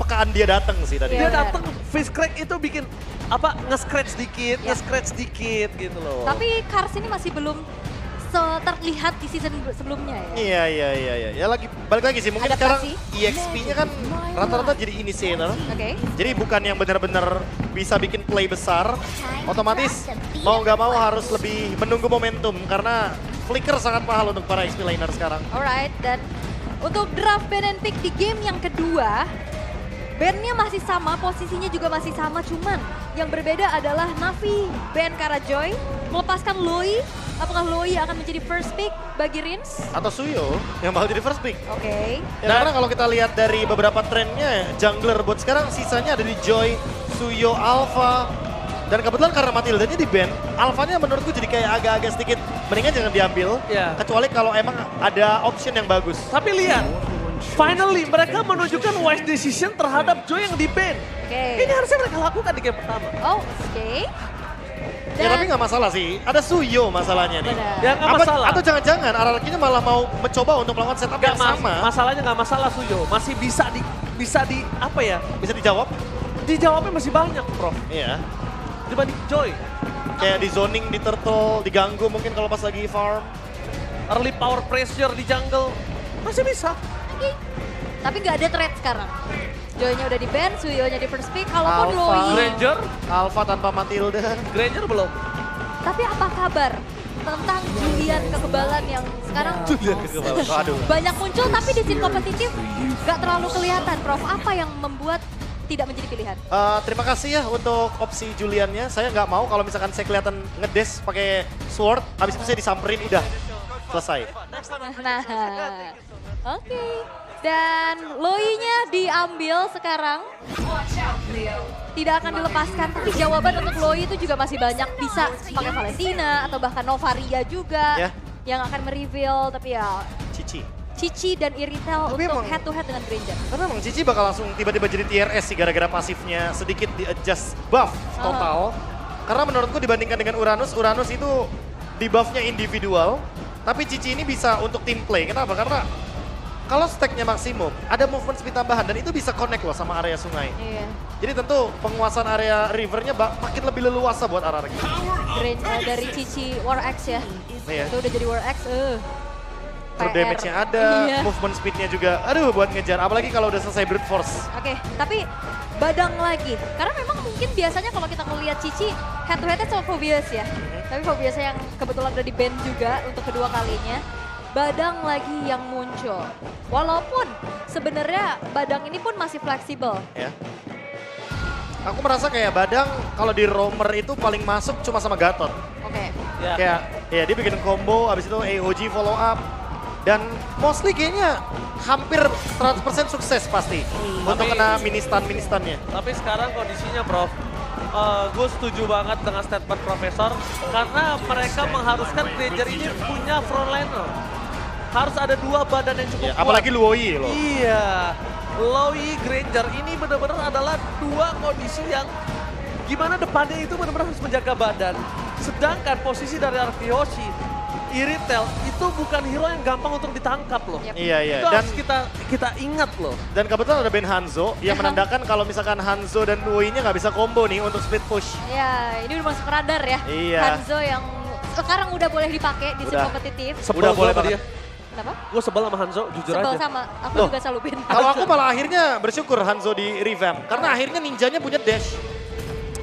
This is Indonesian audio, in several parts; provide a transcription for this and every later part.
kepekaan dia datang sih tadi. Dia Iya, datang, face crack itu bikin apa nge-scratch dikit, nge-scratch dikit gitu loh. Tapi Cars ini masih belum terlihat di season sebelumnya ya. Iya. Ya lagi balik lagi sih mungkin sekarang Adaptasi. EXP-nya kan rata-rata jadi initiator. Oke. Jadi bukan yang benar-benar bisa bikin play besar. Otomatis mau nggak mau harus lebih menunggu momentum karena flicker sangat mahal untuk para XP laner sekarang. Alright, dan untuk draft ban and pick di game yang kedua, bandnya masih sama, posisinya juga masih sama, cuman yang berbeda adalah Navi ban Karajoy melepaskan Loi. Apakah Loi akan menjadi first pick bagi Rins? Atau Suyo yang bakal jadi first pick. Oke. Ya, karena kalau kita lihat dari beberapa trennya, jungler buat sekarang sisanya ada di Joy, Suyo, Alpha. Dan kebetulan karena Matilda-nya di ban, Alpha-nya menurutku jadi kayak agak-agak sedikit mendingan jangan diambil. Iya. Kecuali kalau emang ada option yang bagus. Tapi lihat, finally mereka menunjukkan wise decision terhadap Joy yang di ban. Oke. Ini harusnya mereka lakukan di game pertama. Oh, oke. Ya tapi nggak masalah sih, ada Suyo masalahnya nih. Benar. Ya nggak masalah. Atau jangan-jangan RRQ-nya malah mau mencoba untuk melakukan setup yang sama. Masalahnya nggak masalah Suyo, masih bisa di apa ya? Bisa dijawab? Dijawabnya masih banyak, Prof. Iya. Dibanding Joy. Kayak di zoning, di turtle, diganggu mungkin kalau pas lagi farm. Early power pressure di jungle. Masih bisa. Oke. Tapi nggak ada threat sekarang. Joy-nya udah di ban, Suyo-nya di first pick, kalaupun Alpha. Loi. Granger, Alpha tanpa Matilda. Granger belum. Tapi apa kabar tentang Julian kekebalan yang sekarang Aduh. banyak muncul tapi di scene kompetitif nggak terlalu kelihatan, Prof. Apa yang membuat tidak menjadi pilihan? Terima kasih ya untuk opsi Juliannya. Saya nggak mau kalau misalkan saya kelihatan ngedes pakai sword, habis itu saya disamperin, udah selesai. Nah, oke. Dan Loi-nya diambil sekarang. Tidak akan dilepaskan, tapi jawaban untuk Loi itu juga masih banyak. Bisa pakai Valentina atau bahkan Novaria juga Ya. yang akan mereveal. Tapi ya Cici. Cici dan Iritel Tapi untuk emang- head to head dengan Granger. Karena emang Cici bakal langsung tiba-tiba jadi TRS sih gara-gara pasifnya sedikit di-adjust buff total. Karena menurutku dibandingkan dengan Uranus, Uranus itu di buffnya individual. Tapi Cici ini bisa untuk team play. Kenapa? Karena kalau stacknya maksimum, ada movement speed tambahan dan itu bisa connect loh sama area sungai. Iya. Jadi tentu penguasaan area rivernya makin lebih leluasa buat RRQ. Dari Cici War X ya. Iya. Itu udah jadi War X. True PR. damage-nya ada, Iya. movement speed-nya juga, aduh buat ngejar. Apalagi kalau udah selesai brute force. Oke, tapi Badang lagi. Karena memang mungkin biasanya kalau kita ngelihat Cici head to headnya sama Phobius ya. Tapi Phobius yang kebetulan udah di ban juga untuk kedua kalinya. Badang lagi yang muncul. Walaupun sebenarnya Badang ini pun masih fleksibel. Ya. Aku merasa kayak Badang kalau di roamer itu paling masuk cuma sama Gatot. Oke. Ya. Kayak ya dia bikin combo, abis itu AOG follow up. Dan mostly kayaknya hampir 100% sukses pasti. Untuk kena mini-stun-nya. Tapi sekarang kondisinya, Prof, gue setuju banget dengan statement Profesor karena mereka mengharuskan Granger ini punya frontliner. Harus ada dua badan yang cukup Ya, kuat. apalagi Luoi loh. Iya, Loi, Granger ini benar-benar adalah dua kondisi yang gimana depannya itu benar-benar harus menjaga badan. Sedangkan posisi dari Arkeyoshi, Iritel itu bukan hero yang gampang untuk ditangkap loh. Yep. Iya, iya. Itu Dan harus kita ingat loh. kebetulan ada Ben Hanzo yang menandakan kalau misalkan Hanzo dan Luoi-nya nggak bisa combo nih untuk split push. Ya, ini udah masuk radar ya. Iya. Hanzo yang sekarang udah boleh dipakai di scene Udah. kompetitif. Sebel Udah gua boleh sama banget. dia. Kenapa? Gue sebel sama Hanzo, jujur Sebel aja. sama, aku Loh. juga selalu ban. Kalau aku malah akhirnya bersyukur Hanzo di revamp. Karena akhirnya ninjanya punya dash.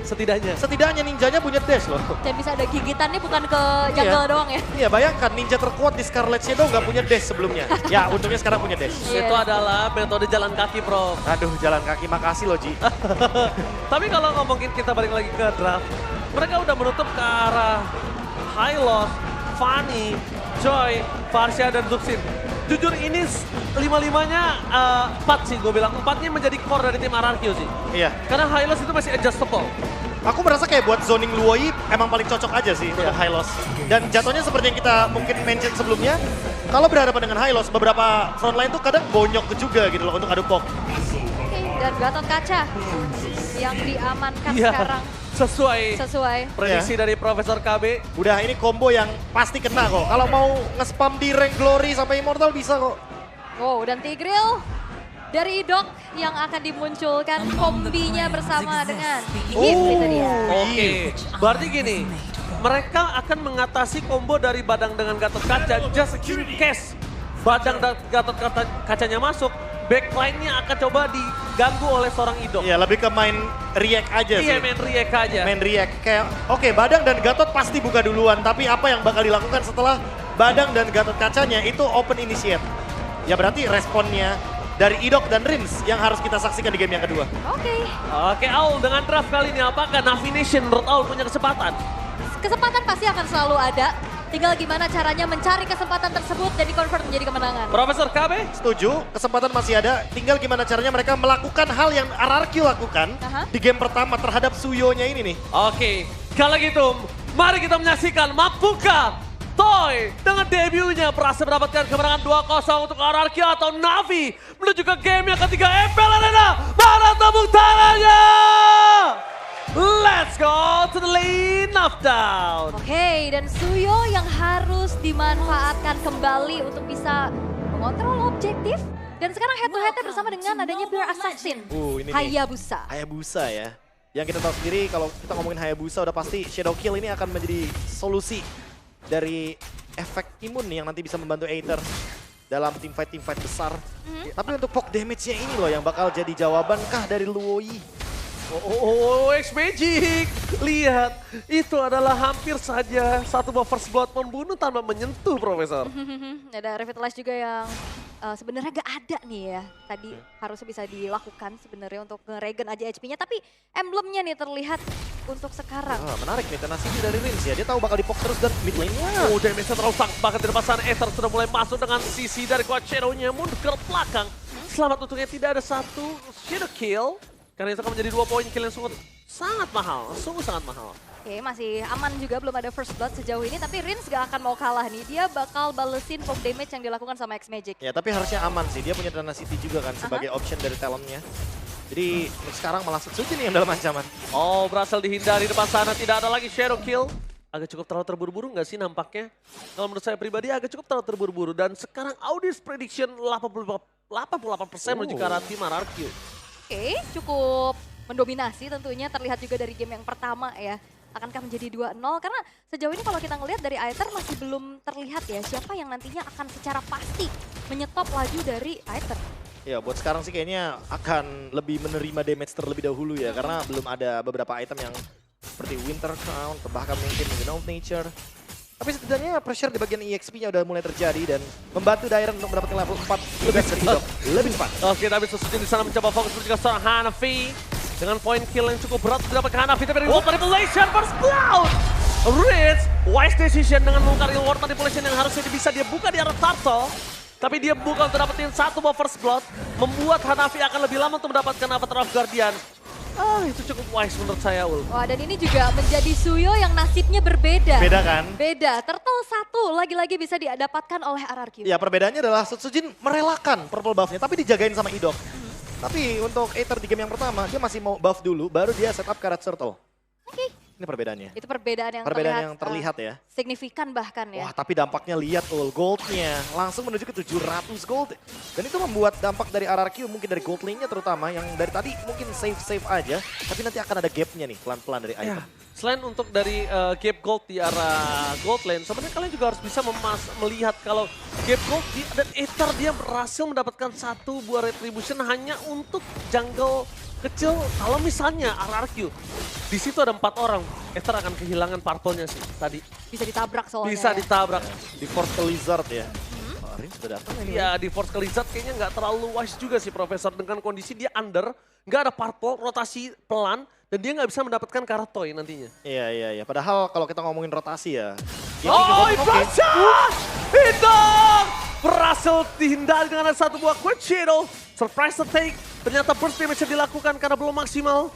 Setidaknya. Setidaknya ninjanya punya dash loh. Dan bisa ada gigitannya bukan ke jungle doang ya. Iya bayangkan ninja terkuat di Scarlet Shadow nggak punya dash sebelumnya. Ya untungnya sekarang punya dash. Iya. Itu adalah metode jalan kaki, Prof. Aduh jalan kaki makasih loh Ji. Tapi kalau ngomongin kita balik lagi ke draft, mereka udah menutup ke arah Hylos, Fanny, Joy, Varsha, dan Zuxin. Jujur ini lima-limanya 4 sih gue bilang. 4-nya menjadi core dari tim RRQ sih. Iya. Karena Hylos itu masih adjustable. Aku merasa kayak buat zoning Luoi emang paling cocok aja sih untuk Hylos. Dan jatuhnya seperti yang kita mungkin mention sebelumnya, kalau berhadapan dengan Hylos, beberapa frontline tuh kadang bonyok juga gitu loh untuk adu pop. Oke, dan Gatot Kaca yang diamankan Iya, sekarang sesuai prediksi dari Profesor KB. Udah ini combo yang pasti kena kok. Kalau mau nge-spam di rank Glory sampai Immortal bisa kok. Oh, dan Tigreal Dari Idok yang akan dimunculkan kombinya bersama dengan Hip itu dia. Oke, berarti gini, mereka akan mengatasi combo dari Badang dengan Gatot Kaca just in case Badang dan Gatot Kacanya masuk, backline-nya akan coba diganggu oleh seorang Idok. Iya, lebih ke main react aja sih. Iya, main react aja. Main react. Kayak, oke, Badang dan Gatot pasti buka duluan, tapi apa yang bakal dilakukan setelah Badang dan Gatot Kacanya itu open initiate. Ya berarti responnya dari Idok dan Rins yang harus kita saksikan di game yang kedua. Oke. Aul dengan draft kali ini apakah Navi Nation menurut Aul punya kesempatan? Kesempatan pasti akan selalu ada. Tinggal gimana caranya mencari kesempatan tersebut dan di-convert menjadi kemenangan. Profesor KB? Setuju, kesempatan masih ada. Tinggal gimana caranya mereka melakukan hal yang RRQ lakukan di game pertama terhadap Suyo-nya ini nih. Oke, kalau gitu mari kita menyaksikan mampukah Toy dengan debutnya berhasil mendapatkan kemenangan 2-0 untuk RRQ atau Navi menuju ke game yang ketiga MPL Arena. Mana tepuk tangannya? Let's go to the lane of down. Oke, dan Suyo yang harus dimanfaatkan kembali untuk bisa mengontrol objektif. Dan sekarang head to head bersama dengan adanya Pure Assassin. Ini nih. Hayabusa. Hayabusa ya. Yang kita tahu sendiri kalau kita ngomongin Hayabusa udah pasti Shadow Kill ini akan menjadi solusi dari efek imun nih yang nanti bisa membantu Aether dalam team fight besar. Tapi untuk poke damage-nya ini loh yang bakal jadi jawaban kah dari Luoi. X-Magic. Lihat, itu adalah hampir saja satu buff first blood membunuh tanpa menyentuh, Profesor. Ada Revitalize juga yang sebenarnya gak ada nih ya. Tadi harusnya bisa dilakukan sebenarnya untuk nge-regen aja HP-nya. Tapi emblemnya nih terlihat untuk sekarang. Menarik nih tenacity dari Rins ya. Dia tahu bakal di-poke terus dan mid lane-nya. Damage-nya terlalu sangat banget di depan sana. Aether sudah mulai masuk dengan sisi dari Quad Shadow-nya mundur ke belakang. Selamat untungnya tidak ada satu Shadow Kill. Karena itu akan menjadi 2 poin kill yang sangat mahal, sungguh sangat mahal. Oke, masih aman juga, belum ada first blood sejauh ini. Tapi Rins gak akan mau kalah nih, dia bakal balesin poke damage yang dilakukan sama X-Magic. Ya tapi harusnya aman sih, dia punya tenacity juga kan sebagai option dari talentnya. Jadi sekarang malah Suji nih yang dalam ancaman. Oh, berhasil dihindari depan sana, tidak ada lagi Shadow Kill. Agak cukup terlalu terburu-buru nggak sih nampaknya? Kalau menurut saya pribadi agak cukup terlalu terburu-buru. Dan sekarang audience prediction 88% menuju ke arah tim RRQ. Oke, cukup mendominasi tentunya, terlihat juga dari game yang pertama ya. Akankah menjadi 2-0? Karena sejauh ini kalau kita ngelihat dari Aether masih belum terlihat ya siapa yang nantinya akan secara pasti menyetop laju dari Aether. Ya buat sekarang sih kayaknya akan lebih menerima damage terlebih dahulu ya. Karena belum ada beberapa item yang seperti Winter Crown, bahkan mungkin Out Nature. Tapi setidaknya pressure di bagian EXP-nya udah mulai terjadi dan membantu Dairon untuk mendapatkan level 4 lebih sedikit, lebih cepat. Oke, tapi Susuji di sana mencoba fokus juga seorang Hanafi dengan poin kill yang cukup berat didapatkan Hanafi, tapi reward manipulation first blood. Rich, wise decision dengan membongkar reward manipulation yang harusnya bisa dia buka di arah Turtle. Tapi dia buka untuk dapetin satu buff first blood, membuat Hanafi akan lebih lama untuk mendapatkan Avatar of Guardian. Itu cukup wise menurut saya, Ul. Wah, dan ini juga menjadi Suyo yang nasibnya berbeda. Beda kan? Beda. Turtle 1 lagi-lagi bisa didapatkan oleh RRQ. Ya perbedaannya adalah Sutsujin merelakan purple buff-nya tapi dijagain sama Idok. Tapi untuk Aether di game yang pertama dia masih mau buff dulu baru dia setup karat turtle. Oke. Ini perbedaannya. Itu perbedaan yang terlihat ya. Signifikan bahkan ya. Wah tapi dampaknya lihat goldnya langsung menuju ke 700 gold. Dan itu membuat dampak dari RRQ mungkin dari gold lane-nya terutama yang dari tadi mungkin save aja. Tapi nanti akan ada gap-nya nih pelan-pelan dari item. Ya, selain untuk dari gap gold di arah gold lane, sebenarnya kalian juga harus bisa melihat kalau gap gold dan Aether dia berhasil mendapatkan satu buah retribution hanya untuk jungle kecil. Kalau misalnya RRQ, di situ ada 4 orang, Aether akan kehilangan purple-nya sih tadi. Bisa ditabrak soalnya. Bisa ditabrak. Di Force ke Lizard ya. Rin sudah datang ini. Ya di Force ke Lizard kayaknya nggak terlalu wise juga sih Profesor. Dengan kondisi dia under, nggak ada purple, rotasi pelan, dan dia nggak bisa mendapatkan karat toy nantinya. Iya. Padahal kalau kita ngomongin rotasi ya. Oh, Ibrahim! Hitam! Berhasil dihindari dengan ada satu buah Quad Shadow. Surprise take. Ternyata burst damage yang dilakukan karena belum maksimal.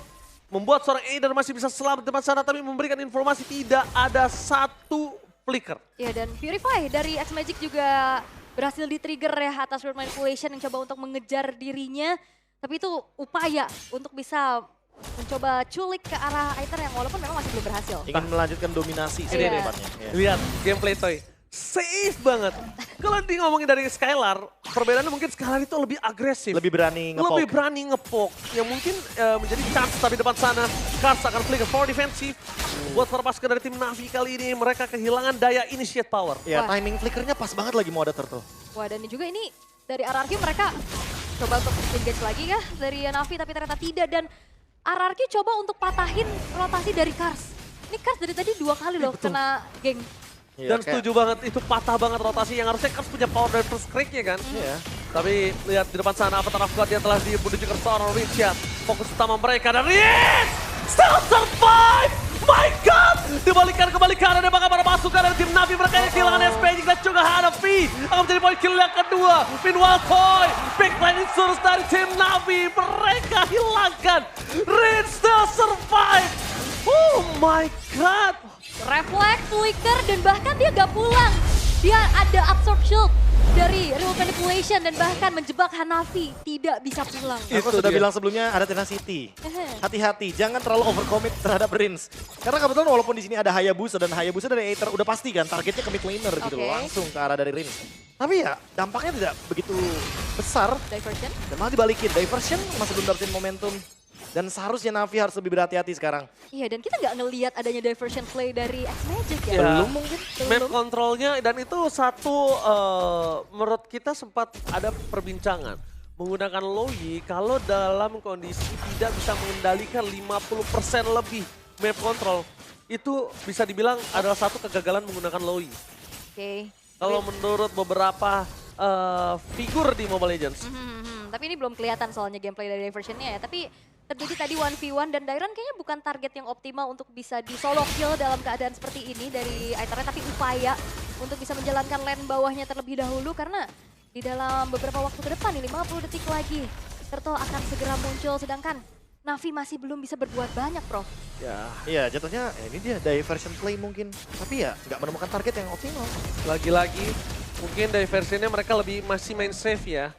Membuat seorang Aether masih bisa selamat di depan sana, tapi memberikan informasi tidak ada satu flicker. Ya, dan Purify dari X-Magic juga berhasil di-trigger ya atas Word Manipulation yang coba untuk mengejar dirinya. Tapi itu upaya untuk bisa mencoba culik ke arah Aether yang walaupun memang masih belum berhasil. Ingin melanjutkan dominasi sih Iya. depannya. Iya. Lihat gameplay Toy. safe banget. Kalau di ngomongin dari Skylar, perbedaannya mungkin Skylar itu lebih agresif. Lebih berani ngepoke. Lebih berani ngepoke. Yang mungkin menjadi chance tapi depan sana. Cars akan flicker for defensive. Buat para pasukan dari tim Navi kali ini, mereka kehilangan daya initiate power. Ya, Wah. timing flickernya pas banget lagi mau ada turtle. Wah, dan juga ini dari RRQ mereka coba untuk engage lagi kah dari Navi, tapi ternyata tidak. Dan RRQ coba untuk patahin rotasi dari Cars. Ini Cars dari tadi 2 kali loh kena geng. Iya, Dan setuju banget, itu patah banget rotasi yang harusnya Cars punya power dari first crack-nya kan. Iya. Tapi lihat di depan sana, Avatar of God yang telah menuju ke seorang Richard. Fokus utama mereka dan Rich still survive! My God! Dibalikan kembali ke arah bahkan para pasukan dari tim Navi mereka yang kehilangan SPG dan juga Hanafi akan menjadi poin kill yang kedua. Meanwhile Toy, backline insurance dari tim Navi mereka hilangkan. Rich still survive! Oh my God! Refleks, flicker, dan bahkan dia gak pulang. Dia ada absorb shield dari remote manipulation dan bahkan menjebak Hanafi. Tidak bisa pulang. Aku Itu sudah dia. bilang sebelumnya ada tenacity. Hati-hati, jangan terlalu overcommit terhadap Rins. Karena kebetulan walaupun di sini ada Hayabusa dan Hayabusa dari Aether udah pasti kan targetnya ke mid laner gitu loh, Oke. langsung ke arah dari Rins. Tapi ya dampaknya tidak begitu besar Diversion. dan malah dibalikin. Diversion masih belum dapetin momentum. Dan seharusnya Navi harus lebih berhati-hati sekarang. Iya, dan kita nggak ngelihat adanya diversion play dari X-Magic ya. Iya. Belum mungkin. Map kontrolnya dan itu satu menurut kita sempat ada perbincangan. Menggunakan Loi kalau dalam kondisi tidak bisa mengendalikan 50% lebih map control. Itu bisa dibilang adalah satu kegagalan menggunakan Loi. Oke. Kalau menurut beberapa figur di Mobile Legends. Tapi ini belum kelihatan soalnya gameplay dari diversionnya ya. Tapi terjadi tadi 1v1 dan Dairon kayaknya bukan target yang optimal untuk bisa di solo kill dalam keadaan seperti ini dari Aethernya. Tapi upaya untuk bisa menjalankan lane bawahnya terlebih dahulu karena di dalam beberapa waktu ke depan nih 50 detik lagi Turtle akan segera muncul sedangkan Navi masih belum bisa berbuat banyak, Prof. Ya, Iya jatuhnya ya ini dia diversion play mungkin. Tapi ya nggak menemukan target yang optimal. lagi-lagi mungkin diversionnya mereka lebih masih main safe ya.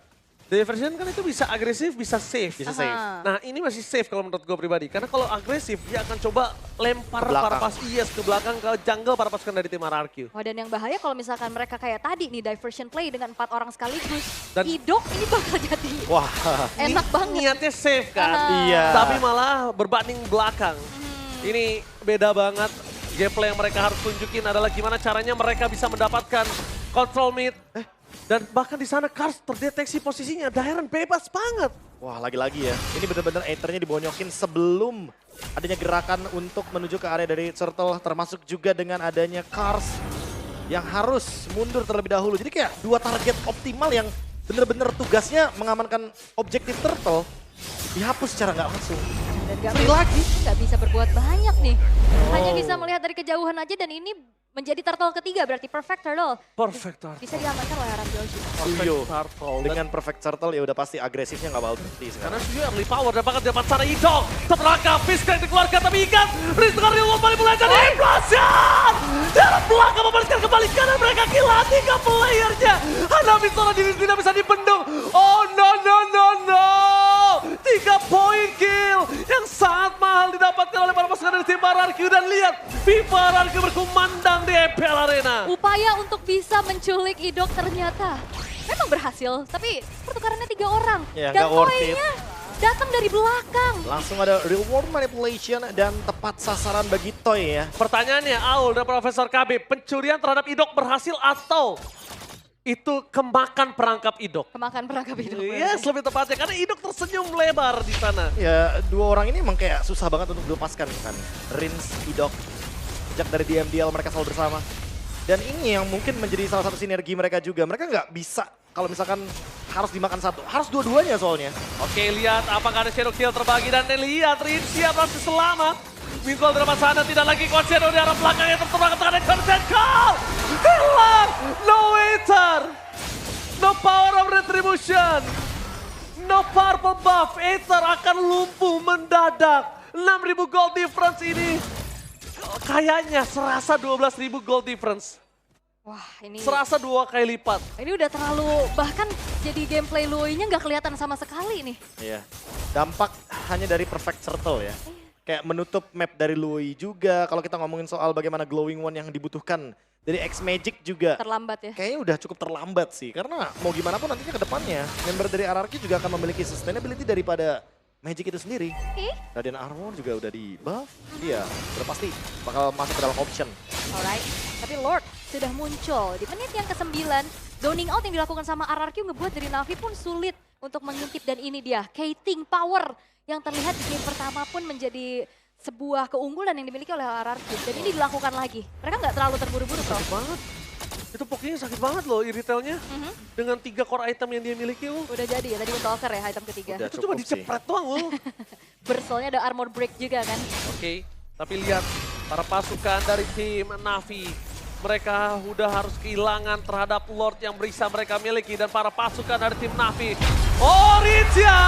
Diversion kan itu bisa agresif, bisa safe. Bisa safe. Nah ini masih safe kalau menurut gue pribadi. Karena kalau agresif dia akan coba lempar Ke belakang. para pas ke belakang ke jungle para pasukan dari tim RRQ. Wah, dan yang bahaya kalau misalkan mereka kayak tadi nih diversion play dengan 4 orang sekaligus. Dan- Idok ini bakal jadi Wah, enak banget. Niatnya safe kan. Iya. Tapi malah berbanding belakang. Ini beda banget. Gameplay yang mereka harus tunjukin adalah gimana caranya mereka bisa mendapatkan control mid. Dan bahkan di sana Cars terdeteksi posisinya. Dairon bebas banget. wah lagi-lagi ya. Ini benar-benar Aethernya dibonyokin sebelum adanya gerakan untuk menuju ke area dari Turtle. Termasuk juga dengan adanya Cars yang harus mundur terlebih dahulu. Jadi kayak 2 target optimal yang benar-benar tugasnya mengamankan objektif Turtle dihapus secara nggak langsung. Dan gak Free lagi. nggak bisa berbuat banyak nih. Hanya bisa melihat dari kejauhan aja dan ini menjadi turtle ketiga berarti perfect turtle. Perfect turtle. Bisa diamankan oleh Aram Joshi. Setuju. Turtle. Dengan perfect turtle ya udah pasti agresifnya nggak bakal berhenti sekarang. Karena setuju early power dan bahkan dapat sana Idol. Terangkap, Fiskrank dikeluarkan tapi ingat. Riz dengan real world manipulation. Implosion! Dalam belakang membalikkan kembali kanan mereka gila 3 playernya. Hanafi seorang diri tidak bisa dibendung. Oh no no no no. 3 poin kill yang sangat mahal didapatkan oleh para pasukan dari tim RRQ. Dan lihat, FIFA RRQ berkumandang di EPL Arena. Upaya untuk bisa menculik Idok ternyata memang berhasil. Tapi pertukarannya 3 orang. Ya, dan nggak worth it. poinnya datang dari belakang. Langsung ada real world manipulation dan tepat sasaran bagi Toy ya. Pertanyaannya, Aul dan Profesor KB, pencurian terhadap Idok berhasil atau itu kemakan perangkap Idok? Kemakan perangkap Idok. Yes, lebih tepatnya karena Idok tersenyum lebar di sana. Ya 2 orang ini emang kayak susah banget untuk dilepaskan kan. Rins, Idok, sejak dari DMDL mereka selalu bersama. Dan ini yang mungkin menjadi salah satu sinergi mereka juga. Mereka nggak bisa kalau misalkan harus dimakan satu. Harus dua-duanya soalnya. Oke, lihat apakah ada shadow kill terbagi dan lihat Rin siap masih selamat. Mingkol di depan sana tidak lagi kuat shadow di arah belakangnya terserang ke tangan Consent Call. Hilang, no Aether. No power of retribution. No purple buff, Aether akan lumpuh mendadak. 6.000 gold difference ini. Kayaknya serasa 12.000 gold difference. Wah, ini Serasa 2 kali lipat. ini udah terlalu, bahkan jadi gameplay Lui-nya nggak kelihatan sama sekali nih. Iya. Dampak hanya dari perfect turtle ya. kayak menutup map dari Lui juga. Kalau kita ngomongin soal bagaimana glowing one yang dibutuhkan dari X Magic juga. Terlambat ya. Kayaknya udah cukup terlambat sih. Karena mau gimana pun nantinya ke depannya, member dari RRQ juga akan memiliki sustainability daripada Magic itu sendiri. Oke. Radiant Armor juga udah di buff. Iya, udah pasti bakal masuk ke dalam option. Alright, tapi Lord sudah muncul di menit yang ke-9. Zoning out yang dilakukan sama RRQ ngebuat dari Navi pun sulit untuk mengintip, dan ini dia Kating Power yang terlihat di game pertama pun menjadi sebuah keunggulan yang dimiliki oleh RRQ. Dan ini dilakukan lagi. Mereka nggak terlalu terburu-buru, Bro. Banget. Itu pokoknya sakit banget loh iritelnya. Dengan 3 core item yang dia miliki. Udah jadi ya, tadi Windtalker ya item ketiga. Udah. Itu cuma cukup dicepret doang loh. Burstnya ada armor break juga kan. Oke, tapi lihat para pasukan dari tim Navi. Mereka udah harus kehilangan terhadap Lord yang bisa mereka miliki. Dan para pasukan dari tim Navi. Orija!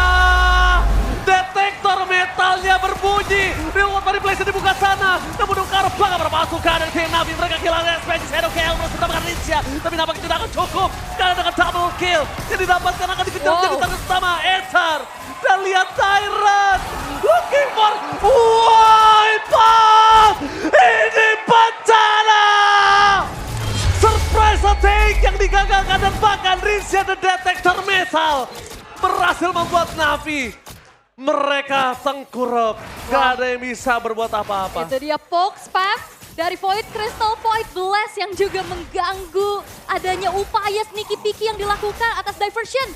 Detektor metalnya berbunyi. Real dari place dibuka sana. Namun Ukar bangga para pasukan dari tim Navi. Mereka kehilangan expansion Shadow Kill. Mereka mendapatkan Orija. Tapi nampaknya tidak akan cukup. Karena dengan double kill yang didapatkan akan dikejar jadi target utama. Ether. Dan lihat Tyrant. Looking for Wipeout. Ini bencana. Surprise attack yang digagalkan dan bahkan Rizia the Detector Metal berhasil membuat Navi. Mereka tengkurap, gak ada yang bisa berbuat apa-apa. Itu dia poke spam dari Void Crystal, Void Blast yang juga mengganggu adanya upaya sneaky peeky yang dilakukan atas diversion.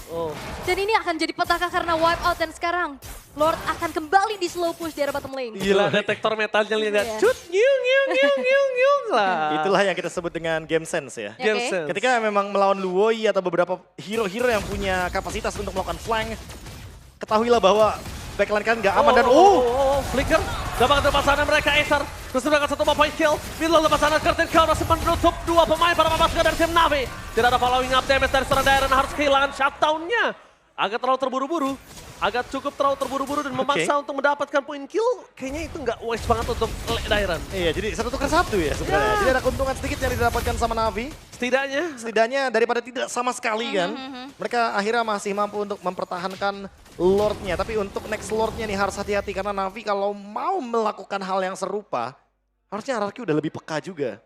Dan ini akan jadi petaka karena wipe out, dan sekarang Lord akan kembali di slow push di area bottom lane. Gila, detektor metalnya lihat, Iya. cut, nyung lah. Itulah yang kita sebut dengan game sense ya. Oke. Game sense. Ketika memang melawan Luoi atau beberapa hero-hero yang punya kapasitas untuk melakukan flank, ketahuilah bahwa backline kalian nggak aman dan Flicker, dapat lepas sana mereka Acer. Terus mendapatkan satu point kill. Middle lepas sana Curtain Cloud masih menutup 2 pemain para pasukan dari tim Navi. Tidak ada following up damage dari seorang Dairon, harus kehilangan shutdown-nya. Agak terlalu terburu-buru. Agak cukup terlalu terburu-buru dan memaksa untuk mendapatkan point kill. Kayaknya itu nggak wise banget untuk Dairon. iya, jadi 1-1 ya sebenarnya. Jadi ada keuntungan sedikit yang didapatkan sama Navi. Setidaknya daripada tidak sama sekali kan, mereka akhirnya masih mampu untuk mempertahankan Lordnya. Tapi untuk next Lordnya nih harus hati-hati karena Navi kalau mau melakukan hal yang serupa, harusnya RRQ udah lebih peka juga.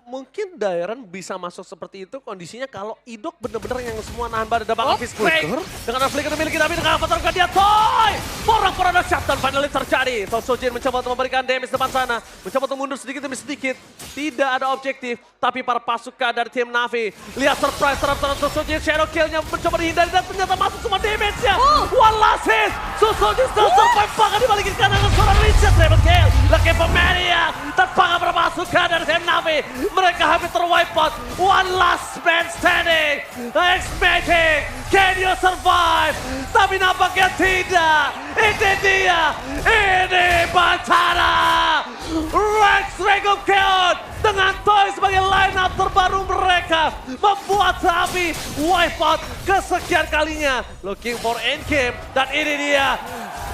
Mungkin Dairon bisa masuk seperti itu kondisinya kalau Idok bener-bener yang semua nahan badan dan bakal fist break. Dengan flicker dimiliki tapi dengan apa terbuka dia Toy! Porak-porak ada shutdown finally terjadi. Sojin mencoba untuk memberikan damage depan sana. Mencoba untuk mundur sedikit demi sedikit. Tidak ada objektif. Tapi para pasukan dari tim Navi. Lihat surprise terhadap Sojin. Shadow kill-nya mencoba dihindari dan ternyata masuk semua damage-nya. One last hit. Sojin still survive. Bahkan dibalikin kanan ke seorang Richard. Triple kill. Lagi pemania. Terpangga para pasukan dari tim Navi. Mereka hampir terwipe out. One last man standing. X-Magic. Can you survive? Tapi nampaknya tidak. Ini dia. Ini Bantana. Rex Regum Keon. Dengan Toy sebagai line up terbaru mereka. Membuat Navi wipe out kesekian kalinya. Looking for endgame. Dan ini dia.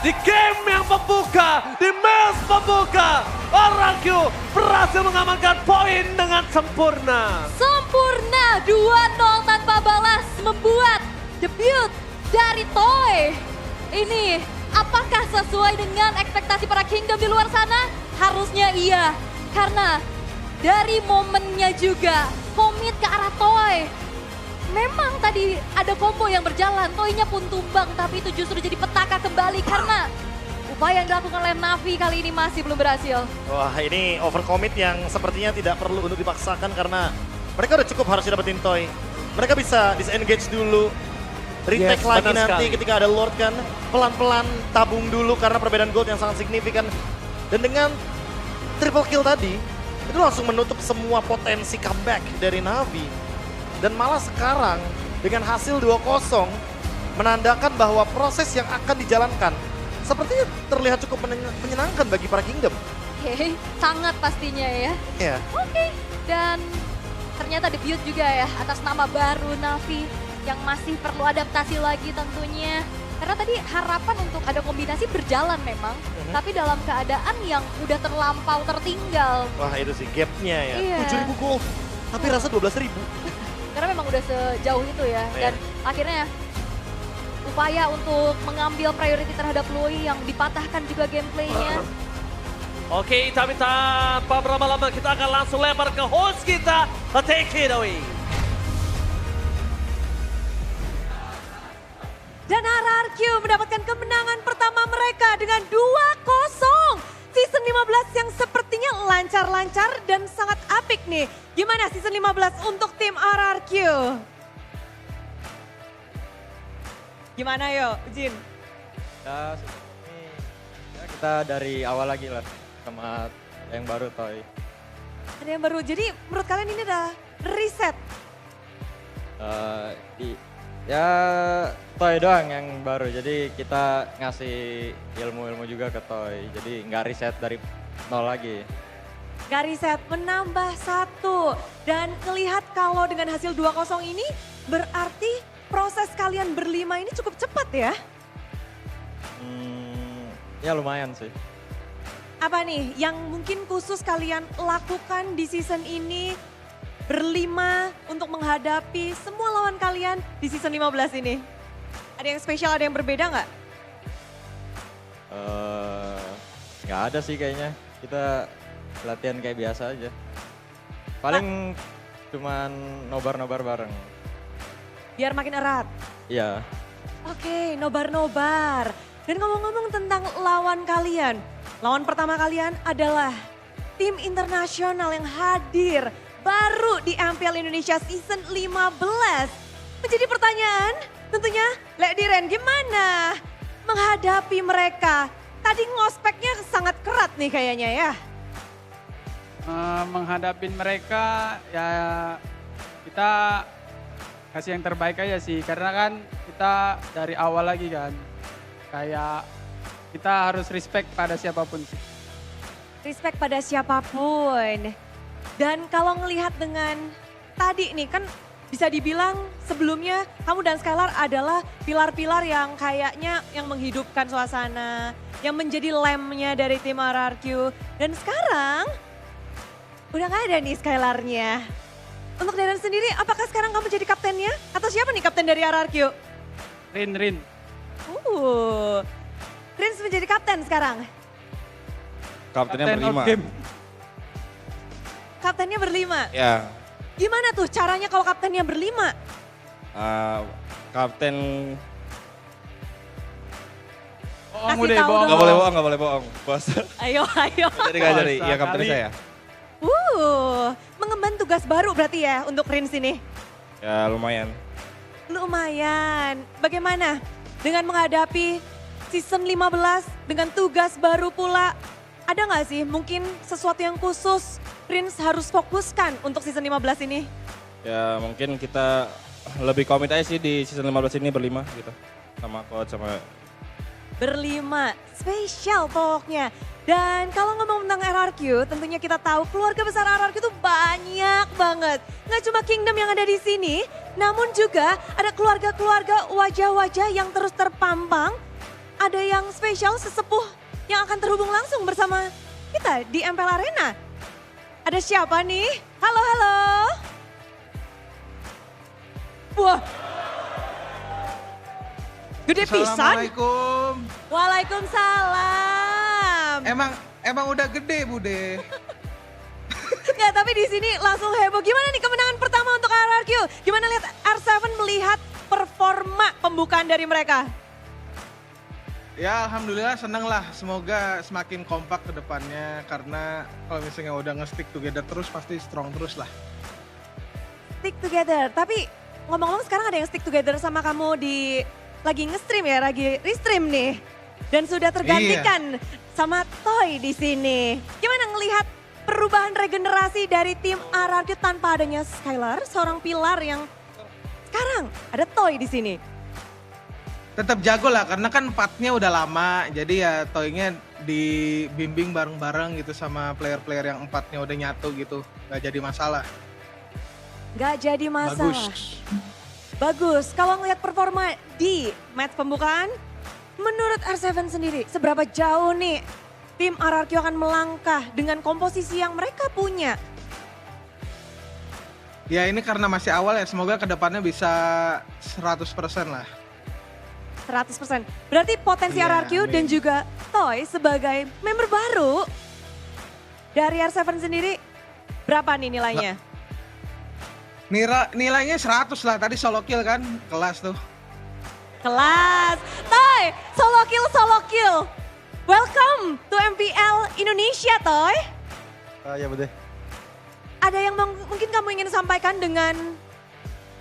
Di game yang pembuka, di match pembuka, RRQ berhasil mengamankan poin dengan sempurna. Sempurna 2-0 tanpa balas membuat debut dari Toy. Ini apakah sesuai dengan ekspektasi para Kingdom di luar sana? Harusnya iya, karena dari momennya juga komit ke arah Toy. Memang tadi ada combo yang berjalan, Toy-nya pun tumbang, tapi itu justru jadi petaka kembali karena upaya yang dilakukan oleh Navi kali ini masih belum berhasil. Wah, ini overcommit yang sepertinya tidak perlu untuk dipaksakan karena mereka udah cukup harus dapetin Toy. Mereka bisa disengage dulu, retake Yes, lagi benar nanti sekali. ketika ada Lord kan. Pelan-pelan tabung dulu karena perbedaan gold yang sangat signifikan. Dan dengan triple kill tadi, itu langsung menutup semua potensi comeback dari Navi. Dan malah sekarang dengan hasil 2-0 menandakan bahwa proses yang akan dijalankan sepertinya terlihat cukup menyenangkan bagi para Kingdom. Oke, sangat pastinya ya. Ya. Oke, dan ternyata debut juga ya atas nama baru Navi yang masih perlu adaptasi lagi tentunya. Karena tadi harapan untuk ada kombinasi berjalan memang, tapi dalam keadaan yang udah terlampau tertinggal. Wah itu sih gapnya ya. Iya. 7.000 gold, tapi rasa 12.000. Karena memang udah sejauh itu ya. Dan akhirnya berupaya untuk mengambil priority terhadap Lui yang dipatahkan juga gameplaynya. Oke, tapi tanpa berlama-lama kita akan langsung lempar ke host kita. Take it away. Dan RRQ mendapatkan kemenangan pertama mereka dengan 2-0. Season 15 yang sepertinya lancar-lancar dan sangat apik nih. Gimana season 15 untuk tim RRQ? Gimana yo, Jin? Ya, ini ya kita dari awal lagi lah sama yang baru Toy. Ada yang baru, jadi menurut kalian ini udah reset? Ya Toy doang yang baru, jadi kita ngasih ilmu-ilmu juga ke Toy, jadi nggak riset dari nol lagi. Gak riset, menambah 1. Dan terlihat kalau dengan hasil 2-0 ini berarti proses kalian berlima ini cukup cepat ya? Ya lumayan sih. Apa nih yang mungkin khusus kalian lakukan di season ini berlima untuk menghadapi semua lawan kalian di season 15 ini? Ada yang spesial, ada yang berbeda nggak? Nggak ada sih kayaknya, kita latihan kayak biasa aja. Paling cuman nobar-nobar bareng. Biar makin erat. Iya. Oke, nobar-nobar. Dan ngomong-ngomong tentang lawan kalian. Lawan pertama kalian adalah tim internasional yang hadir baru di MPL Indonesia season 15. Menjadi pertanyaan tentunya, Lek Diren gimana menghadapi mereka? Tadi ngospeknya sangat kerat nih kayaknya ya. Menghadapi mereka ya kita kasih yang terbaik aja sih. Karena kan kita dari awal lagi kan. Kayak kita harus respect pada siapapun sih. Respect pada siapapun. Dan kalau ngelihat dengan tadi nih kan bisa dibilang sebelumnya kamu dan Skylar adalah pilar-pilar yang kayaknya yang menghidupkan suasana, yang menjadi lemnya dari tim RRQ. Dan sekarang udah gak ada nih Skylarnya. Untuk Darren sendiri, apakah sekarang kamu jadi kaptennya? Atau siapa nih kapten dari RRQ? Rin. Rins menjadi kapten sekarang. Kaptennya Captain of berlima. game. Kaptennya berlima. Ya, Gimana tuh caranya kalau kaptennya berlima? kapten Bohong Kasih udah, tahu bohong. dong. nggak boleh bohong, bos. Ayo. Jadi nggak jadi, Puasa ya kapten kali. saya. Mengemban tugas baru berarti ya untuk Rins ini. Ya lumayan. Lumayan. Bagaimana dengan menghadapi season 15 dengan tugas baru pula? Ada nggak sih mungkin sesuatu yang khusus Rins harus fokuskan untuk season 15 ini? Ya mungkin kita lebih komit aja sih di season 15 ini berlima gitu. Sama coach, sama Berlima, spesial pokoknya. Dan kalau ngomong tentang RRQ, tentunya kita tahu keluarga besar RRQ itu banyak banget. Nggak cuma Kingdom yang ada di sini, namun juga ada keluarga-keluarga wajah-wajah yang terus terpampang. Ada yang spesial sesepuh yang akan terhubung langsung bersama kita di MPL Arena. Ada siapa nih? Halo. Wah. Gede pisan. Assalamualaikum. Waalaikumsalam. Emang udah gede Bude. Nggak, tapi di sini langsung heboh. Gimana nih kemenangan pertama untuk RRQ? Gimana lihat R7 melihat performa pembukaan dari mereka? Ya alhamdulillah seneng lah. Semoga semakin kompak ke depannya. Karena kalau misalnya udah nge-stick together terus pasti strong terus lah. Stick together. Tapi ngomong-ngomong sekarang ada yang stick together sama kamu di lagi nge-stream ya, lagi restream nih. Dan sudah tergantikan sama Toy di sini. Gimana ngelihat perubahan regenerasi dari tim RRQ tanpa adanya Skylar, seorang pilar yang sekarang ada Toy di sini. Tetap jago lah karena kan partnya udah lama. Jadi ya Toynya dibimbing bareng-bareng gitu sama player-player yang empatnya udah nyatu gitu. Gak jadi masalah. Gak jadi masalah. Bagus. Kalau ngelihat performa di match pembukaan, menurut R7 sendiri seberapa jauh nih tim RRQ akan melangkah dengan komposisi yang mereka punya? Ya ini karena masih awal ya, semoga kedepannya bisa 100% lah. 100%. Berarti potensi Iya, RRQ dan amin. juga Toy sebagai member baru dari R7 sendiri berapa nih nilainya? Nilainya 100 lah, tadi solo kill kan, kelas tuh. Kelas. Toy, solo kill. Welcome to MPL Indonesia, Toy. Ya betul. Ada yang mungkin kamu ingin sampaikan dengan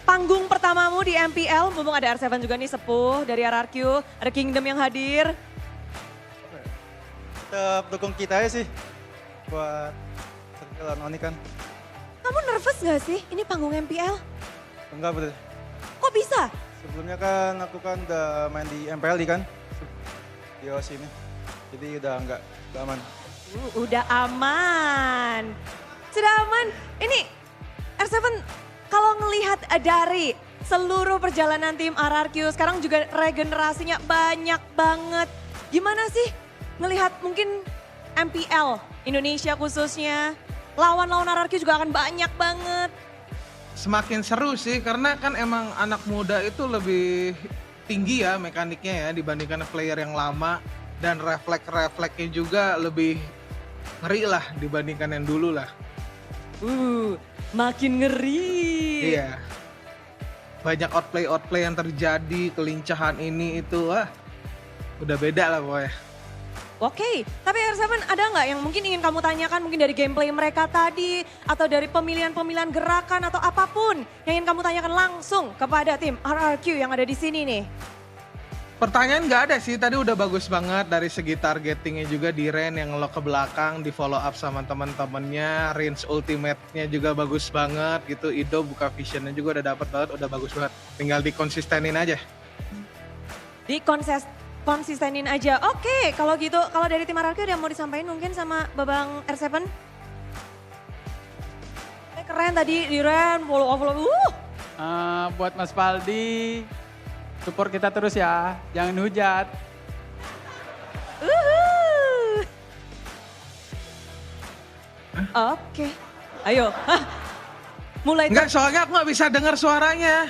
panggung pertamamu di MPL? Mumpung ada R7 juga nih sepuh dari RRQ, ada Kingdom yang hadir. Tetap dukung kita aja sih buat lawan Oni kan. Kamu nervous gak sih? Ini panggung MPL. Enggak betul. Kok bisa? Sebelumnya kan aku kan udah main di MPL kan. Di OC ini. Jadi udah aman. Udah aman. Sudah aman. Ini R7 kalau ngelihat dari seluruh perjalanan tim RRQ sekarang juga regenerasinya banyak banget. Gimana sih ngelihat mungkin MPL Indonesia khususnya, lawan-lawan RRQ juga akan banyak banget. Semakin seru sih, karena kan emang anak muda itu lebih tinggi ya mekaniknya ya dibandingkan player yang lama. Dan refleks-refleksnya juga lebih ngeri lah dibandingkan yang dulu lah. Makin ngeri. Iya. Banyak outplay yang terjadi, kelincahan ini itu, udah beda lah pokoknya. Oke, tapi R7 ada nggak yang mungkin ingin kamu tanyakan mungkin dari gameplay mereka tadi atau dari pemilihan-pemilihan gerakan atau apapun yang ingin kamu tanyakan langsung kepada tim RRQ yang ada di sini nih? Pertanyaan nggak ada sih, tadi udah bagus banget dari segi targetingnya juga di Ren yang ngelok ke belakang, di follow up sama teman-temannya, range ultimate-nya juga bagus banget gitu, Ido buka visionnya juga udah dapet banget, udah bagus banget. Tinggal dikonsistenin aja. Konsistenin aja. Oke, kalau gitu, kalau dari tim RRQ ada yang mau disampaikan mungkin sama Babang R7? Keren tadi di Ren, follow up. Buat Mas Paldi, support kita terus ya, jangan hujat. Oke, ayo. Mulai. Enggak, soalnya aku nggak bisa dengar suaranya.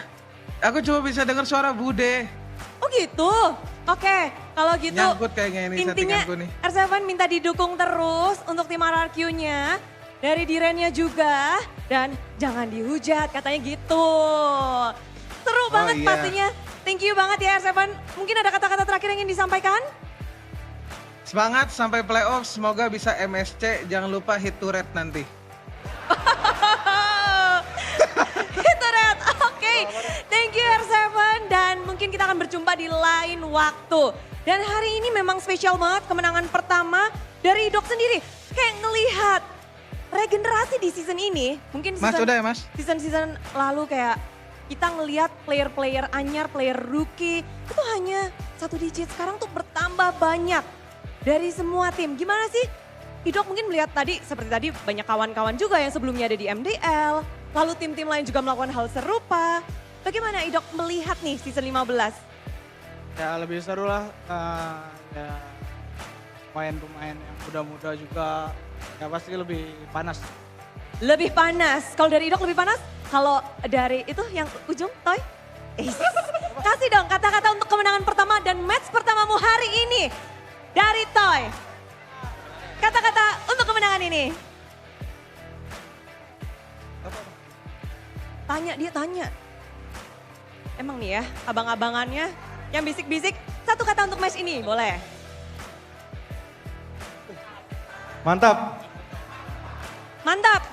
Aku cuma bisa dengar suara Bude. Oh gitu? Oke, kalau gitu Nyangkut kayaknya ini intinya settinganku nih. R7 minta didukung terus untuk tim RRQ-nya. Dari Dirennya juga. Dan jangan dihujat, katanya gitu. Seru banget iya. pastinya. Thank you banget ya R7. Mungkin ada kata-kata terakhir yang ingin disampaikan? Semangat sampai playoff, semoga bisa MSC, jangan lupa hit to red nanti. Itu Red, oke. Thank you R7 dan mungkin kita akan berjumpa di lain waktu. Dan hari ini memang spesial banget kemenangan pertama dari Dok sendiri. Kayak ngelihat regenerasi di season ini, mungkin Mas udah ya Mas? season lalu kayak kita ngelihat player-player anyar, player rookie itu hanya 1 digit. Sekarang tuh bertambah banyak dari semua tim. Gimana sih? Idok mungkin melihat tadi, seperti tadi banyak kawan-kawan juga yang sebelumnya ada di MDL. Lalu tim-tim lain juga melakukan hal serupa. Bagaimana Idok melihat nih season 15? Ya lebih seru lah, ya pemain-pemain yang muda-muda juga, ya pasti lebih panas. Lebih panas. Kalau dari Idok lebih panas? Kalau dari itu yang ujung, Toy? Kasih dong kata-kata untuk kemenangan pertama dan match pertamamu hari ini. Dari Toy. Kata-kata untuk kemenangan ini. Tanya. Emang nih ya, abang-abangannya yang bisik-bisik. Satu kata untuk match ini, boleh? Mantap. Mantap.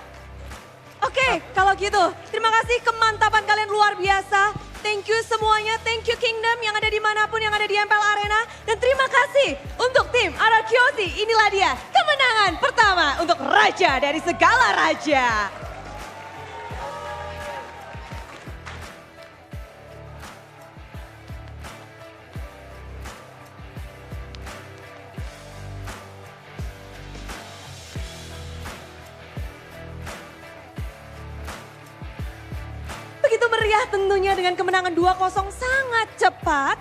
Oke, kalau gitu terima kasih kemantapan kalian luar biasa. Thank you semuanya, thank you Kingdom yang ada dimanapun yang ada di MPL Arena. Dan terima kasih untuk tim RRQ. Inilah dia kemenangan pertama untuk Raja dari segala Raja. Begitu meriah tentunya dengan kemenangan 2-0 sangat cepat.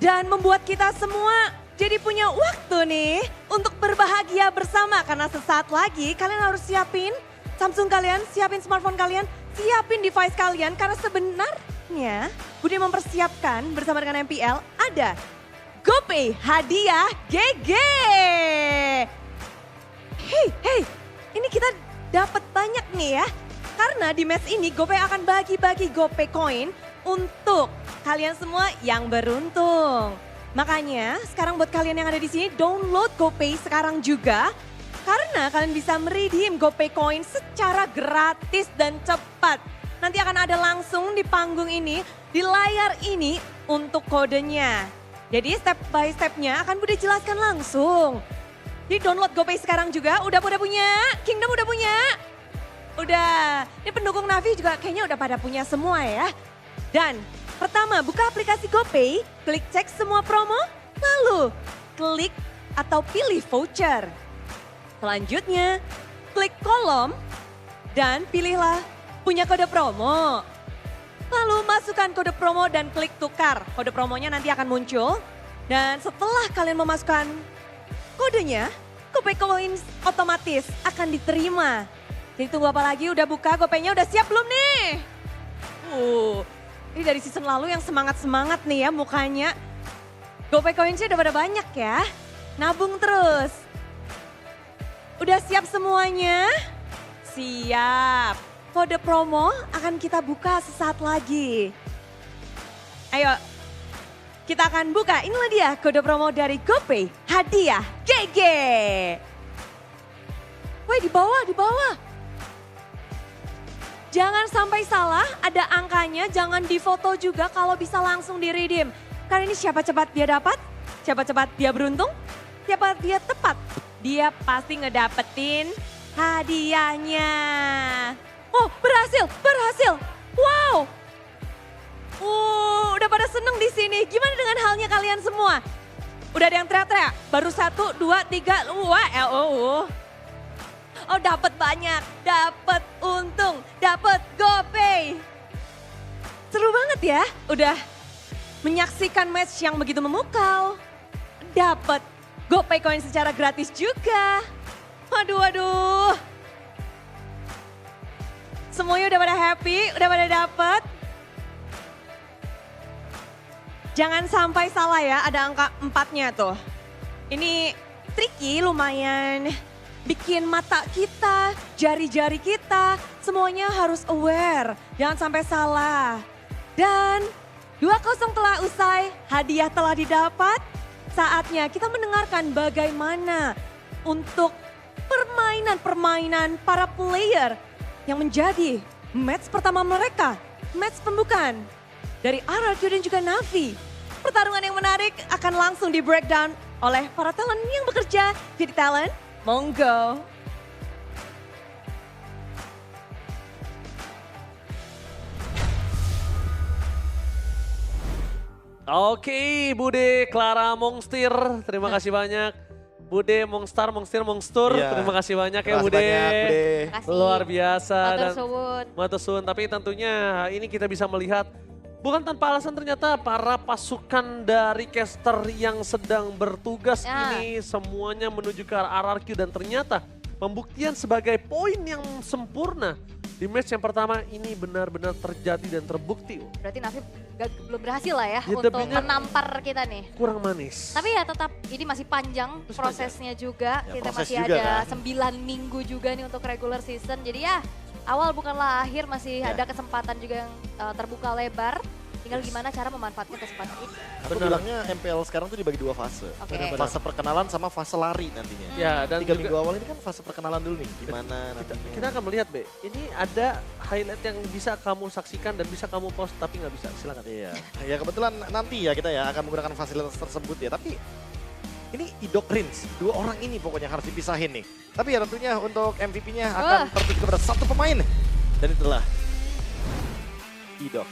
Dan membuat kita semua jadi punya waktu nih untuk berbahagia bersama. Karena sesaat lagi kalian harus siapin Samsung kalian, siapin smartphone kalian, siapin device kalian. Karena sebentar selanjutnya, Bude mempersiapkan bersama dengan MPL ada GoPay hadiah GG. Hey, ini kita dapat banyak nih ya. Karena di match ini GoPay akan bagi-bagi GoPay coin untuk kalian semua yang beruntung. Makanya sekarang buat kalian yang ada di sini download GoPay sekarang juga. Karena kalian bisa meredeem GoPay coin secara gratis dan cepat. Nanti akan ada langsung di panggung ini, di layar ini untuk kodenya. Jadi step by stepnya akan Bude jelaskan langsung. Di download GoPay sekarang juga, udah punya, Kingdom udah punya. Udah, ini pendukung Navi juga kayaknya udah pada punya semua ya. Dan pertama buka aplikasi GoPay, klik cek semua promo, lalu klik atau pilih voucher. Selanjutnya, klik kolom dan pilihlah punya kode promo. Lalu masukkan kode promo dan klik tukar. Kode promonya nanti akan muncul. Dan setelah kalian memasukkan kodenya, GoPay Coins otomatis akan diterima. Jadi tunggu apa lagi? Udah buka GoPay-nya, udah siap belum nih? Ini dari season lalu yang semangat-semangat nih ya mukanya. GoPay Coins-nya udah pada banyak ya. Nabung terus. Udah siap semuanya? Siap. Kode promo akan kita buka sesaat lagi. Ayo, kita akan buka. Inilah dia kode promo dari GoPay. Hadiah GG. Woi, di bawah. Jangan sampai salah, ada angkanya. Jangan difoto juga kalau bisa langsung di-redeem. Karena ini siapa cepat dia dapat, siapa cepat dia beruntung, siapa dia tepat. Dia pasti ngedapetin hadiahnya. Oh, berhasil. Wow. Udah pada seneng di sini. Gimana dengan halnya kalian semua? Udah ada yang teriak-teriak? Baru 1, 2, 3, Oh, dapat banyak, dapat untung, dapat GoPay. Seru banget ya, udah menyaksikan match yang begitu memukau. Dapat GoPay coin secara gratis juga. Waduh. Semuanya udah pada happy, udah pada dapat. Jangan sampai salah ya, ada angka 4-nya tuh. Ini tricky lumayan. Bikin mata kita, jari-jari kita, semuanya harus aware. Jangan sampai salah. Dan 2-0 telah usai, hadiah telah didapat. Saatnya kita mendengarkan bagaimana untuk permainan para player yang menjadi match pertama mereka. Match pembukaan dari RRQ dan juga Navi. Pertarungan yang menarik akan langsung di breakdown oleh para talent yang bekerja jadi talent. Monggo. Oke, Bude, Clara, Mongstir, terima kasih banyak. Bude, Mongstar, Mongstur, Iya. terima kasih banyak ya Terima kasih Bude. banyak, Bude. Makasih. Luar biasa. Matur suwun. Matur suwun, tapi tentunya ini kita bisa melihat bukan tanpa alasan ternyata para pasukan dari caster yang sedang bertugas Ya. ini semuanya menuju ke RRQ dan ternyata pembuktian sebagai poin yang sempurna di match yang pertama ini benar-benar terjadi dan terbukti. Berarti Navi belum berhasil lah ya, Ya, untuk debutnya- menampar kita nih. Kurang manis. Tapi ya tetap ini masih panjang Masih prosesnya juga. Ya, Kita proses masih juga ada kan. 9 minggu juga nih untuk regular season. Jadi ya awal bukanlah akhir, masih Ya. ada kesempatan juga yang terbuka lebar. Tinggal gimana cara memanfaatkan kesempatan ini. Aku bilangnya MPL sekarang tuh dibagi 2 fase. Oke. Fase perkenalan sama fase lari nantinya. Ya, dan 3 juga- minggu awal ini kan fase perkenalan dulu nih. Gimana nantinya. Kita akan melihat, Be. Ini ada highlight yang bisa kamu saksikan dan bisa kamu post, tapi nggak bisa. Silakan. Iya. Ya kebetulan nanti ya kita ya akan menggunakan fasilitas tersebut ya. Tapi ini Idok Rins, 2 orang ini pokoknya harus dipisahin nih. Tapi ya tentunya untuk MVP-nya akan tertuju kepada 1 pemain. Dan itulah Idok.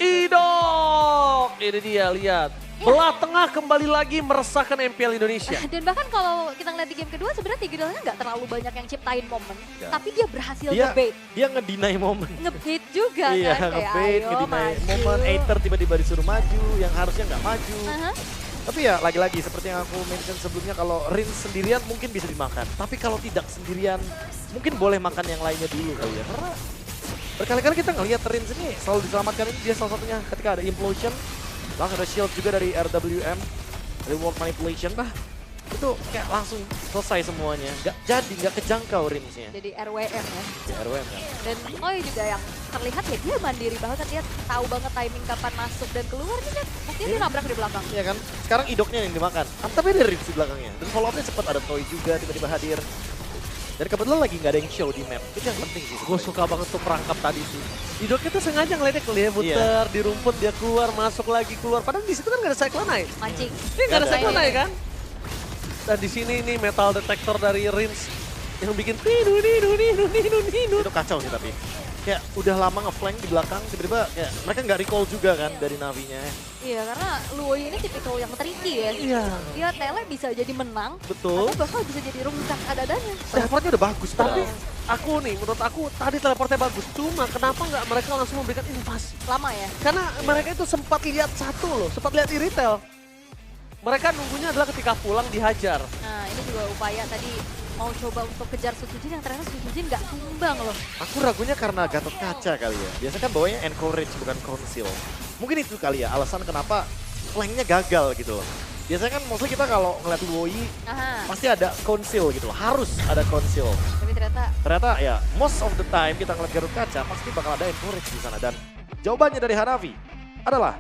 Idok! Ini dia, lihat. Belah tengah kembali lagi meresahkan MPL Indonesia. Dan bahkan kalau kita ngeliat di game kedua sebenarnya Tigidolnya nggak terlalu banyak yang ciptain momen. Ya. Tapi dia berhasil Dia nge-bait. dia ngedeny momen. Nge-bait juga Iya, kan. Kayak nge-bait, ayo ngedeny maju. momen. Aether tiba-tiba disuruh maju, yang harusnya nggak maju. Aha. Tapi ya lagi-lagi seperti yang aku mention sebelumnya, kalau Rins sendirian mungkin bisa dimakan. Tapi kalau tidak sendirian, mungkin boleh makan yang lainnya dulu kali ya. Karena Berkali-kali kita ngelihat Rins ini selalu diselamatkan, ini dia salah satunya ketika ada implosion. Langsung ada shield juga dari RWM, dari World Manipulation. Itu kayak langsung selesai semuanya. Nggak kejangkau Rinsnya. Jadi RWM ya. RWM kan. Dan Toy juga yang terlihat ya dia mandiri banget, dia tahu banget timing kapan masuk dan keluar nih kan. Buktinya dia nabrak di belakang. Iya kan? Sekarang idoknya yang dimakan. Tapi ada Rins di belakangnya. Dan follow up-nya cepat, ada Toy juga tiba-tiba hadir. Dan kebetulan lagi nggak ada yang show di map. Itu yang penting sih. Gue suka banget tuh perangkap tadi sih. Idoknya tuh sengaja ngeliatnya dia muter di rumput, dia keluar, masuk lagi, keluar. Padahal di situ kan gak ada Cyclone Eye. Mancing. Ini gak ada Cyclone Eye kan? Dan di sini nih metal detector dari Rins yang bikin Itu kacau sih tapi. Kayak udah lama ngeflank di belakang, tiba-tiba ya mereka nggak recall juga kan dari Navinya. Iya, karena Luoy ini tipikal yang tricky ya. Iya. Dia tele bisa jadi menang, Betul. atau bahkan bisa jadi rungkat ada-adanya. Teleportnya udah bagus Tapi padahal. menurut aku tadi teleportnya bagus. Cuma kenapa nggak mereka langsung memberikan invasi? Lama ya. Karena mereka itu sempat lihat satu loh, sempat lihat di retail. Mereka nunggunya adalah ketika pulang dihajar. Nah, ini juga upaya tadi mau coba untuk kejar Sujujin yang ternyata Sujujin nggak tumbang loh. Aku ragunya karena Gatot Kaca kali ya. Biasanya kan bawanya encourage bukan conceal. Mungkin itu kali ya alasan kenapa flanknya gagal gitu loh. Biasanya kan mostly kita kalau ngeliat Luoyi Aha. pasti ada conceal gitu loh. Harus ada conceal. Tapi Ternyata ya most of the time kita ngeliat Gatot Kaca pasti bakal ada encourage di sana. Dan jawabannya dari Hanavi adalah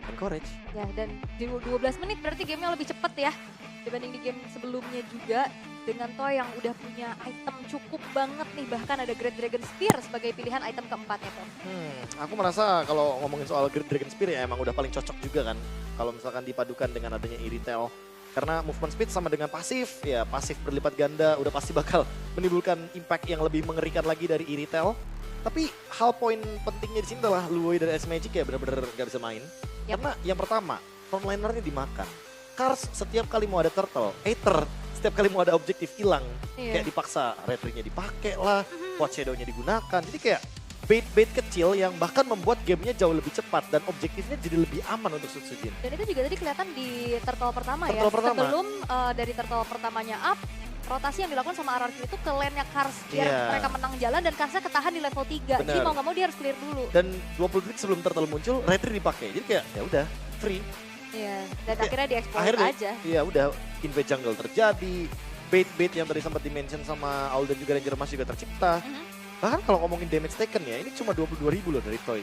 encourage. ya, dan di 12 menit berarti gamenya lebih cepet ya dibanding di game sebelumnya juga. Dengan Toy yang udah punya item cukup banget nih, bahkan ada Great Dragon Spear sebagai pilihan item keempatnya tuh. Aku merasa kalau ngomongin soal Great Dragon Spear ya emang udah paling cocok juga kan. Kalau misalkan dipadukan dengan adanya Irithel. Karena movement speed sama dengan pasif, ya pasif berlipat ganda udah pasti bakal menimbulkan impact yang lebih mengerikan lagi dari Irithel. Tapi hal poin pentingnya di sini adalah Luoyi dari S-Magic ya benar-benar gak bisa main. Karena yang pertama, frontlinernya dimakan. Kars setiap kali mau ada turtle, Aether setiap kali mau ada objektif hilang. Kayak dipaksa, retry-nya dipakai lah, Watch Shadow-nya digunakan. Jadi kayak bait-bait kecil yang bahkan membuat gamenya jauh lebih cepat dan objektifnya jadi lebih aman untuk Sutsujin. Dan itu juga tadi kelihatan di turtle pertama ya. Turtle pertama. Sebelum dari turtle pertamanya up, rotasi yang dilakukan sama RRQ itu ke lane-nya Kars. Biar mereka menang jalan dan Karsnya ketahan di level 3. Jadi mau gak mau dia harus clear dulu. Dan 20 detik sebelum turtle muncul, retry dipakai. Jadi kayak ya udah free. Iya, dan akhirnya di-explode Akhirnya aja. iya udah invade jungle terjadi. Bait-bait yang tadi sempat dimention sama Aul dan juga Ranger Mas juga tercipta. Bahkan kalau ngomongin damage taken ya, ini cuma 22.000 loh dari Toy.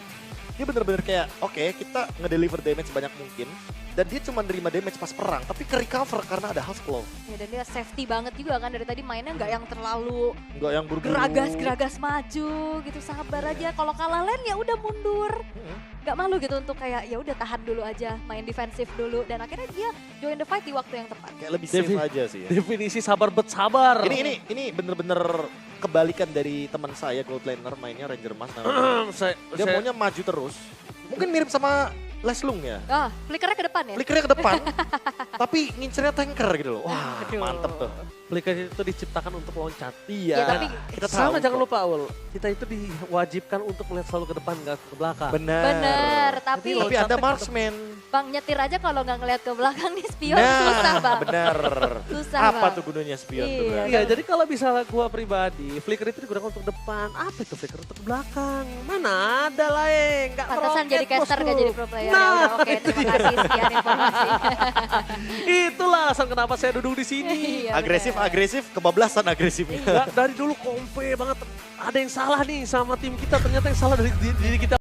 Dia bener-bener kayak, oke, kita ngedeliver damage sebanyak mungkin. Dan dia cuma nerima damage pas perang, tapi ke-recover karena ada half claw. Ya, dan dia safety banget juga kan, dari tadi mainnya nggak yang terlalu Nggak yang buru-buru. geragas maju gitu, sabar aja. Kalau kalah lane ya udah mundur. Nggak malu gitu untuk kayak ya udah tahan dulu aja, main defensif dulu. Dan akhirnya dia join the fight di waktu yang tepat. Kayak lebih safe aja sih ya. Definisi sabar bet sabar. Ini bener-bener kebalikan dari teman saya Gold Laner mainnya Ranger Mas namanya. Dia maunya maju terus. Mungkin mirip sama Leslung ya. Flickernya ke depan ya? Flickernya ke depan, tapi ngincernya tanker gitu loh. Wah, mantep tuh. Flicker itu diciptakan untuk loncat. Iya, Ya, tapi kita Sama tahu jangan kok. lupa Aul, kita itu diwajibkan untuk melihat selalu ke depan, nggak ke belakang. Bener, tapi Tapi Anda marksman. Bang nyetir aja kalau nggak ngeliat ke belakang nih spion susah bang. Bener. Susah Apa bang. tuh gunanya spion tuh Iya. berarti? Iya, jadi kalau misalnya gua pribadi, flicker itu digunakan untuk depan. Apa itu flicker untuk belakang? Mana ada lah nggak Pantesan jadi meroket, caster bosku. gak jadi pro player. Nah, Ya udah, oke, terima kasih sekian informasi. Itulah alasan kenapa saya duduk di sini. Iya, Agresif, kebablasan agresifnya. Nggak, dari dulu kompe banget. Ada yang salah nih sama tim kita, ternyata yang salah dari diri kita.